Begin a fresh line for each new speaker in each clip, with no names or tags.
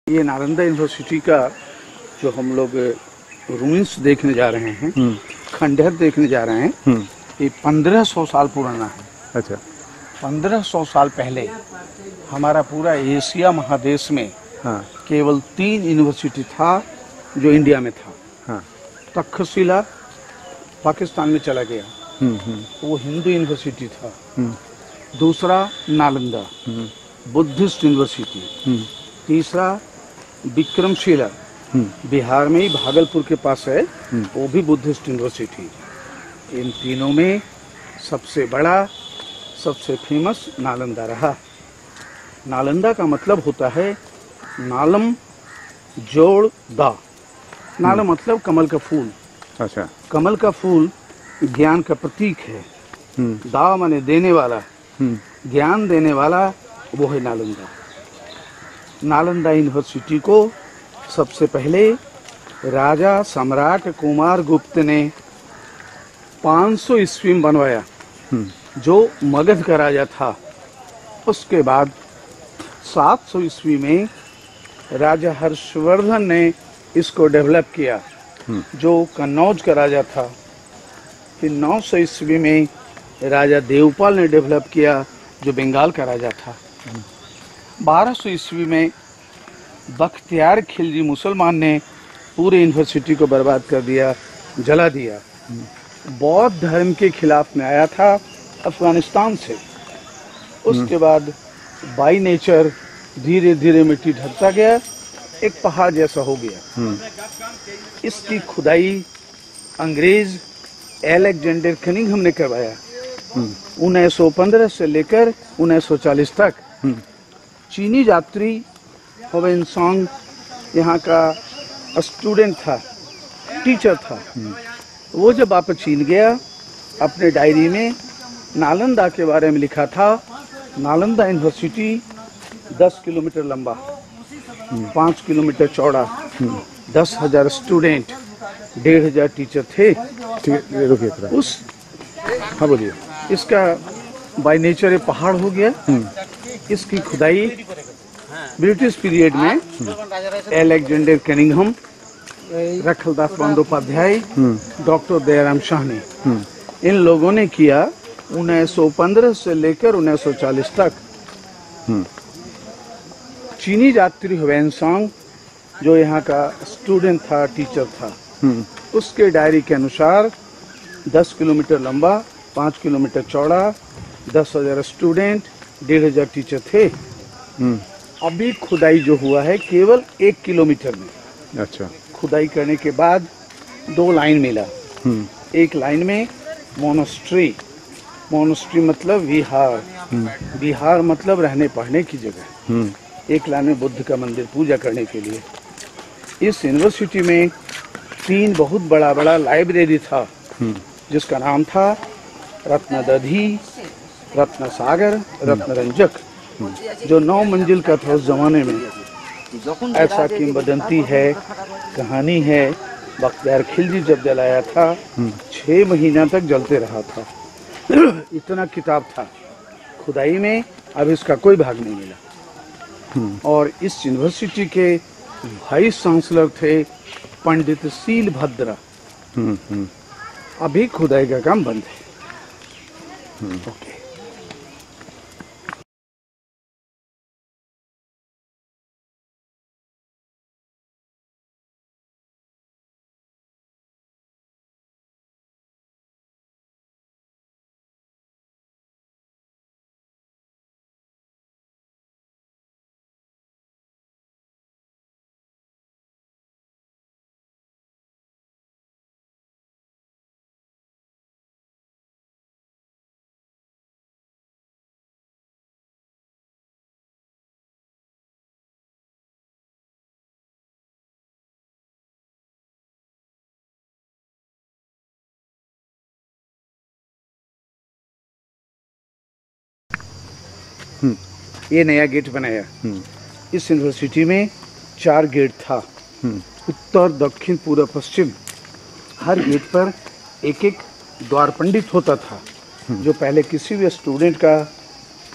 ये नालंदा यूनिवर्सिटी का जो हम लोग रूइंस देखने जा रहे हैं, खंडहर देखने जा रहे हैं, ये 1500 साल पुराना है।
अच्छा।
1500 साल पहले हमारा पूरा एशिया महादेश में केवल 3 यूनिवर्सिटी था जो इंडिया में था। तक्षशिला पाकिस्तान में चला गया, वो हिंदू यूनिवर्सिटी था। दूसरा नालंदा बुद्धिस्ट यूनिवर्सिटी। तीसरा विक्रमशिला बिहार में ही भागलपुर के पास है, वो भी बुद्धिस्ट यूनिवर्सिटी। इन तीनों में सबसे बड़ा सबसे फेमस नालंदा रहा। नालंदा का मतलब होता है नालम जोड़ दा। नालम मतलब कमल का फूल।
अच्छा।
कमल का फूल ज्ञान का प्रतीक है। दा माने देने वाला, ज्ञान देने वाला, वो है नालंदा। नालंदा यूनिवर्सिटी को सबसे पहले राजा सम्राट कुमार गुप्त ने 500 ईस्वी में बनवाया, जो मगध का राजा था। उसके बाद 700 ईस्वी में राजा हर्षवर्धन ने इसको डेवलप किया, जो कन्नौज का राजा था। फिर 900 ईस्वी में राजा देवपाल ने डेवलप किया, जो बंगाल का राजा था। 1200 ईस्वी में बख्तियार खिलजी मुसलमान ने पूरे यूनिवर्सिटी को बर्बाद कर दिया, जला दिया। बौद्ध धर्म के खिलाफ में आया था अफगानिस्तान से। उसके बाद बाई नेचर धीरे धीरे मिट्टी ढकता गया, एक पहाड़ जैसा हो गया। इसकी खुदाई अंग्रेज एलेक्जेंडर कनिंघम ने करवाया। 1915 से लेकर 1940 तक चीनी यात्री हुएनसांग यहाँ का स्टूडेंट था, टीचर था। वो जब वापस चीन गया, अपने डायरी में नालंदा के बारे में लिखा था। नालंदा यूनिवर्सिटी 10 किलोमीटर लंबा, 5 किलोमीटर चौड़ा, 10,000 स्टूडेंट, 1,500 टीचर थे। उस
हाँ बोलिए।
इसका बाय नेचर ये पहाड़ हो गया। इसकी खुदाई ब्रिटिश पीरियड में Alexander Cunningham, Rakhaldas Bandyopadhyay, doctor Dayaram Shah ने, इन लोगों ने किया। 1915 से लेकर 1940 तक चीनी यात्री हुएनसांग, जो यहाँ का स्टूडेंट था, टीचर था, उसके डायरी के अनुसार 10 किलोमीटर लंबा, 5 किलोमीटर चौड़ा, 10,000 स्टूडेंट, 1,500 टीचर थे। अभी खुदाई जो हुआ है केवल 1 किलोमीटर में।
अच्छा।
खुदाई करने के बाद 2 लाइन मिला। एक लाइन में मोनेस्ट्री, मोनेस्ट्री मतलब विहार, विहार मतलब रहने पढ़ने की जगह। एक लाइन में बुद्ध का मंदिर पूजा करने के लिए। इस यूनिवर्सिटी में 3 बहुत बड़ा बड़ा लाइब्रेरी था, जिसका नाम था रत्नदधि, रत्नसागर, रत्नरंजक, जो 9 मंजिल का था उस जमाने में। ऐसा किंवदंती है, कहानी है, बख्तियार खिलजी जब जलाया था 6 महीना तक जलते रहा था। इतना किताब था खुदाई में। अब इसका कोई भाग नहीं मिला। और इस यूनिवर्सिटी के वाइस चांसलर थे पंडित शीलभद्र। अभी खुदाई का काम बंद है। ओके। ये नया गेट बनाया। इस यूनिवर्सिटी में 4 गेट था, उत्तर, दक्षिण, पूर्व, पश्चिम। हर गेट पर एक एक द्वार पंडित होता था, जो पहले किसी भी स्टूडेंट का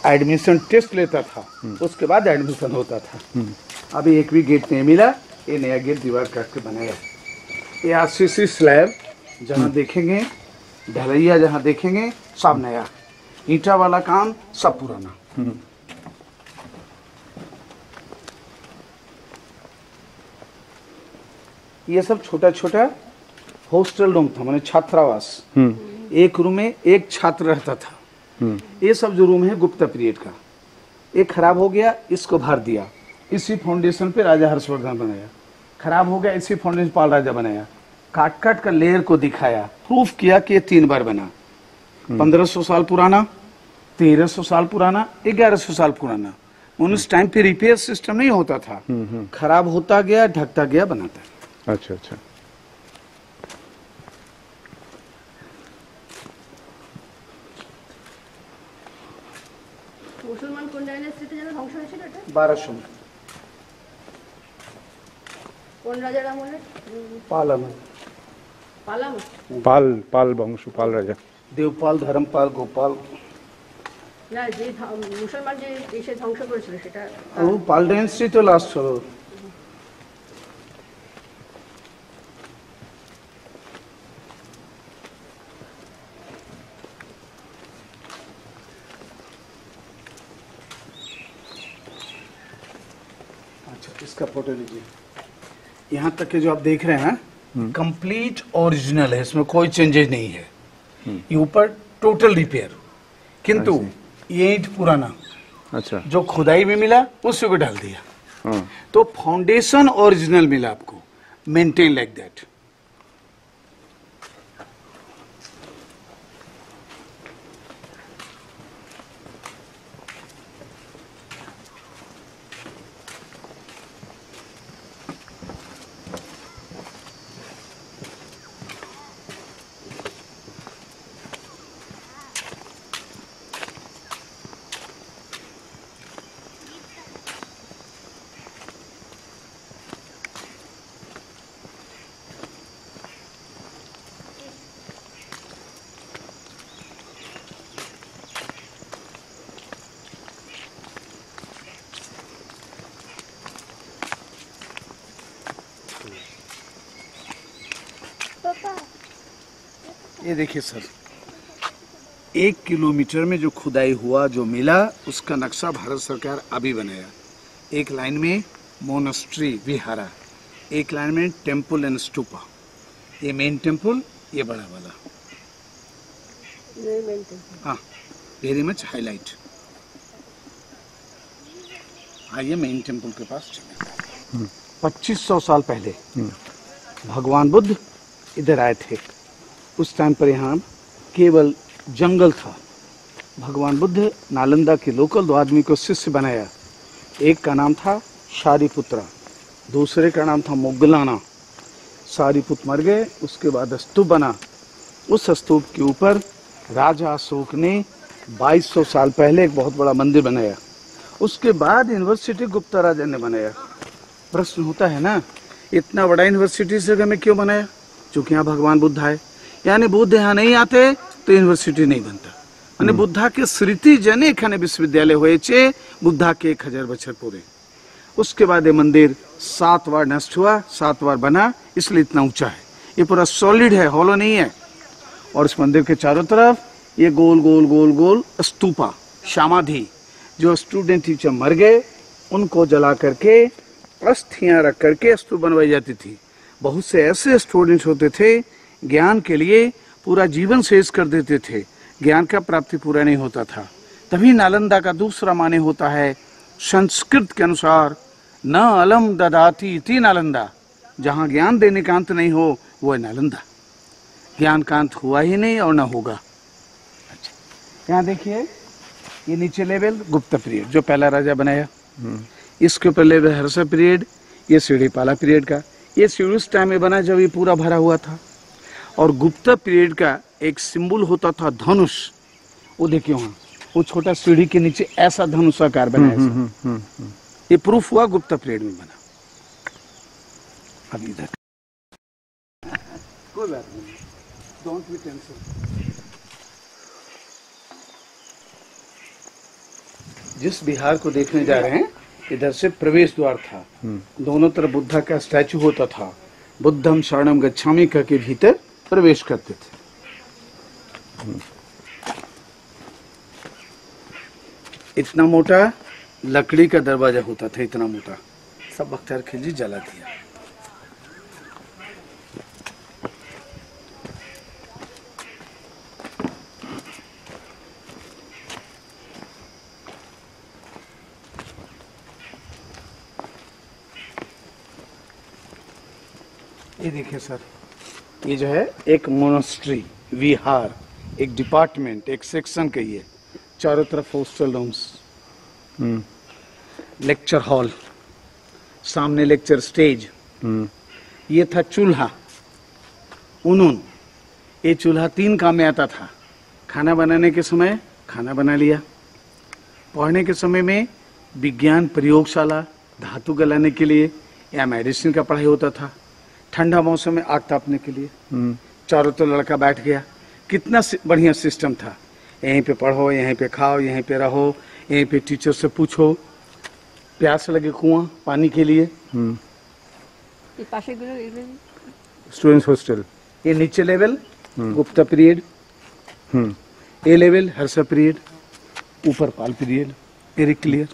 एडमिशन टेस्ट लेता था, उसके बाद एडमिशन होता था। अभी एक भी गेट नहीं मिला, ये नया गेट दीवार काट के बनाया। ये आरसीसी स्लैब जहाँ देखेंगे, ढलैया जहाँ देखेंगे सब नया, ईंटा वाला काम सब पुराना। ये सब छोटा छोटा हॉस्टल रूम था, माने छात्रावास। एक रूम में एक छात्र रहता था। ये सब जो रूम है गुप्त पीरियड का। एक खराब हो गया, इसको भर दिया, इसी फाउंडेशन पे राजा हर्षवर्धन बनाया। खराब हो गया, इसी फाउंडेशन पाल राजा बनाया। काट काट कर लेयर को दिखाया, प्रूफ किया कि ये 3 बार बना। 1500 साल पुराना, 1300 साल पुराना, 1100 साल पुराना। उस टाइम पे रिपेयर सिस्टम नहीं होता था। खराब होता गया, ढकता गया, बनाता गया।
अच्छा अच्छा।
মুসলমান কোন ডাইনাস্টিতে যেন ধ্বংস হয়েছিল এটা?
1200 में
কোন রাজার আমলে?
पालम,
পালাম।
पाल पाल वंश, पाल राजा।
देवपाल, धर्मपाल, गोपाल।
না, যে মুসলমান যে এসে ধ্বংস করেছিল সেটা
वो पाल डायनेस्टी तो लास्ट हलो। अच्छा, इसका फोटो लीजिए। यहाँ तक के जो आप देख रहे हैं कंप्लीट ओरिजिनल है, इसमें कोई चेंजेस नहीं है। ये ऊपर टोटल रिपेयर, किंतु ये ईंट पुराना
अच्छा।
जो खुदाई में मिला उसी को डाल दिया।
हाँ।
तो फाउंडेशन ओरिजिनल मिला आपको, मेंटेन लाइक दैट। ये देखिए सर, 1 किलोमीटर में जो खुदाई हुआ, जो मिला, उसका नक्शा भारत सरकार अभी बनाया। एक लाइन में मोनेस्ट्री विहारा, एक लाइन में टेम्पल एंड स्तूपा। ये मेन टेम्पल, ये बड़ा वाला। हाँ, वेरी मच हाईलाइट। आइए मेन टेम्पल के पास चले। 2500 साल पहले भगवान बुद्ध इधर आए थे। उस टाइम पर यहाँ केवल जंगल था। भगवान बुद्ध नालंदा के लोकल 2 आदमी को शिष्य बनाया। एक का नाम था शारिपुत्रा, दूसरे का नाम था मोगलाना। शारिपुत्र मर गए, उसके बाद स्तूप बना। उस स्तूप के ऊपर राजा अशोक ने 2200 साल पहले एक बहुत बड़ा मंदिर बनाया। उसके बाद यूनिवर्सिटी गुप्ता राजा ने बनाया। प्रश्न होता है ना, इतना बड़ा यूनिवर्सिटी इस जगह में क्यों बनाया? क्योंकि यहाँ भगवान बुद्ध आए। यानी बुद्ध यहाँ नहीं आते तो यूनिवर्सिटी नहीं बनता। माने बुद्धा के स्मृति जने एखाने विश्वविद्यालय होएছে बुद्धा के 1000 बछर पूरे। उसके बाद ये मंदिर 7 बार नष्ट हुआ, 7 बार बना, इसलिए इतना ऊंचा है। ये पूरा सॉलिड है, हॉलो नहीं है। और इस मंदिर के चारों तरफ ये गोल गोल गोल गोल स्तूपा, समाधि। जो स्टूडेंट टीचर मर गए उनको जला करके अस्थियां रख करके स्तूप बनवाई जाती थी। बहुत से ऐसे स्टूडेंट्स होते थे ज्ञान के लिए पूरा जीवन शेष कर देते थे, ज्ञान का प्राप्ति पूरा नहीं होता था। तभी नालंदा का दूसरा माने होता है संस्कृत के अनुसार न अलम ददाति इति नालंदा। जहाँ ज्ञान देने का अंत नहीं हो वो है नालंदा। ज्ञान का अंत हुआ ही नहीं और न होगा। अच्छा, यहाँ देखिए ये नीचे लेवल गुप्ता पीरियड जो पहला राजा बनाया। इसके ऊपर लेवल हर्ष पीरियड, ये सीढ़ीपाला पीरियड का। ये सीढ़ी उस टाइम में बना जब ये पूरा भरा हुआ था। और गुप्ता पीरियड का एक सिंबल होता था धनुष। वो देखिए वहाँ वो छोटा सीढ़ी के नीचे ऐसा धनुषाकार बनाया। ये प्रूफ हुआ गुप्ता पीरियड में बना। अब इधर कोई बात नहीं, डोंट बी टेंशन। जिस बिहार को देखने जा रहे हैं इधर से प्रवेश द्वार था, दोनों तरफ बुद्धा का स्टैचू होता था। बुद्धम शरणम गच्छामि कह के भीतर प्रवेश करते थे। इतना मोटा लकड़ी का दरवाजा होता था, इतना मोटा। सब बख्तियार खिलजी जला दिया। ये देखिए सर, ये जो है एक मोनास्ट्री, विहार, एक डिपार्टमेंट, एक सेक्शन कहिए। चारों तरफ हॉस्टल रूम्स, लेक्चर हॉल, सामने लेक्चर स्टेज। ये था चूल्हा, उन्होंने ये चूल्हा 3 काम में आता था। खाना बनाने के समय खाना बना लिया, पढ़ने के समय में विज्ञान प्रयोगशाला, धातु गलाने के लिए या मेडिसिन का पढ़ाई होता था। ठंडा मौसम में आग तापने के लिए चारों तरफ लड़का बैठ गया। कितना बढ़िया सिस्टम था। यहीं पे पढ़ो, यहीं पे खाओ, यहीं पे रहो, यहीं पे टीचर से पूछो। प्यास लगे कुआं पानी के लिए।
Students hostel.
ये नीचे लेवल गुप्ता पीरियड, ए लेवल हर्षा पीरियड, ऊपर पाल पीरियड। Very clear.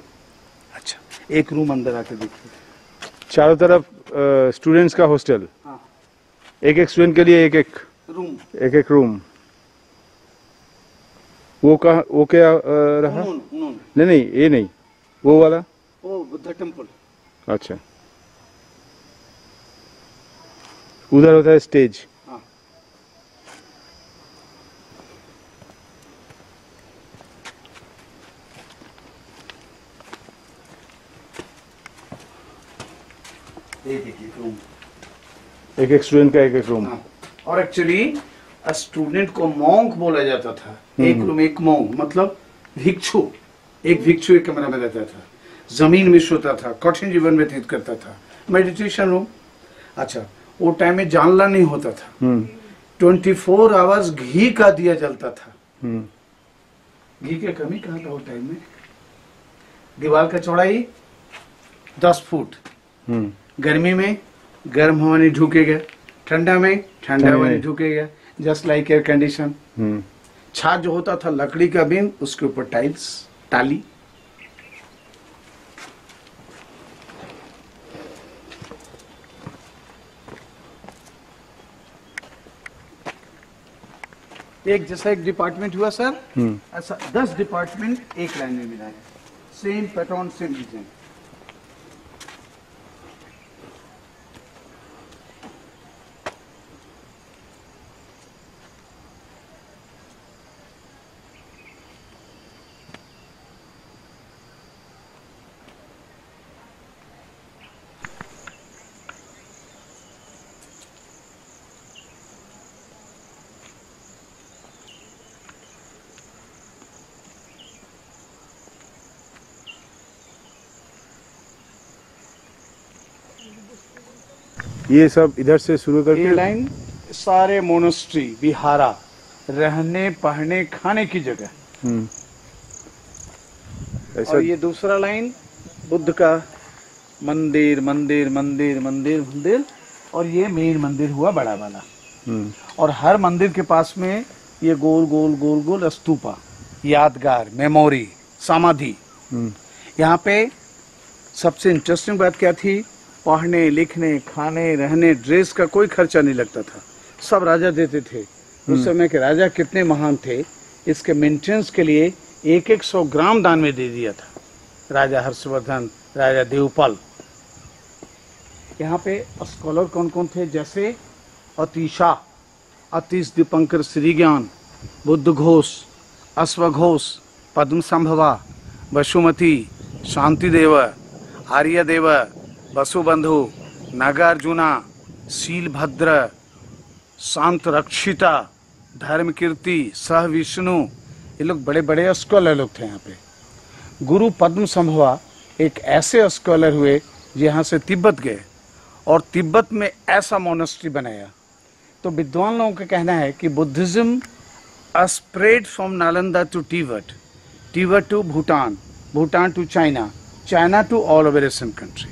अच्छा, एक रूम अंदर आके देखिए।
चारों तरफ स्टूडेंट्स का हॉस्टल।
हाँ।
एक स्टूडेंट के लिए एक
रूम,
रूम। वो क्या रहा? नहीं, ये नहीं, वो वाला।
ओ बुद्धा टेम्पल।
अच्छा, उधर होता है स्टेज।
हाँ। ये देखिए रूम,
एक स्टूडेंट का एक रूम।
हाँ। और एक्चुअली स्टूडेंट को मॉन्क बोला जाता था। एक रूम एक मॉन्क, मतलब भिक्षु। एक भिक्षु एक कमरे में रहता था, जमीन में सोता था, कठिन जीवन व्यतीत करता था। Meditation room. अच्छा, वो टाइम में जानला नहीं होता था। 24 आवर्स घी का दिया जलता था। घी की कमी कहाँ था वो टाइम में? दीवार का चौड़ाई 10 फुट। गर्मी में गर्म हवा नहीं ढूकेगा, ठंडा में ठंडा हवा नहीं ढूकेगा। Just like air condition. छात जो होता था लकड़ी का बीम, उसके ऊपर टाइल्स, टाली। एक जैसा एक डिपार्टमेंट हुआ सर, ऐसा 10 डिपार्टमेंट एक लाइन में मिला है। Same pattern, same design.
ये सब इधर से शुरू करके
ये लाइन सारे मोनेस्ट्री, विहारा, रहने पढ़ने खाने की जगह।
ऐसा।
और ये दूसरा लाइन बुद्ध का मंदिर मंदिर मंदिर मंदिर मंदिर। और ये मेन मंदिर हुआ बड़ा वाला। और हर मंदिर के पास में ये गोल गोल गोल गोल स्तूपा, यादगार, मेमोरी, समाधि। यहाँ पे सबसे इंटरेस्टिंग बात क्या थी? पढ़ने लिखने खाने रहने ड्रेस का कोई खर्चा नहीं लगता था, सब राजा देते थे। उस समय के राजा कितने महान थे, इसके मेंटेनेंस के लिए 100 ग्राम दान में दे दिया था राजा हर्षवर्धन, राजा देवपाल। यहाँ पे स्कॉलर कौन कौन थे? जैसे अतिशा, अतीश दीपंकर श्रीज्ञान, बुद्ध घोष, अश्वघोष, पद्म संभवा, वसुमती, शांतिदेव, आर्यदेव, वसुबंधु, नागार्जुना, शीलभद्र, शांत रक्षिता, धर्म कीर्ति, सह विष्णु। ये लोग बड़े बड़े स्कॉलर लोग थे यहाँ पे। गुरु पद्म संभवा एक ऐसे स्कॉलर हुए जो यहाँ से तिब्बत गए और तिब्बत में ऐसा मोनेस्ट्री बनाया। तो विद्वान लोगों का कहना है कि Buddhism spread from Nalanda to Tibet, Tibet to Bhutan, Bhutan to China, China to all of Asian country.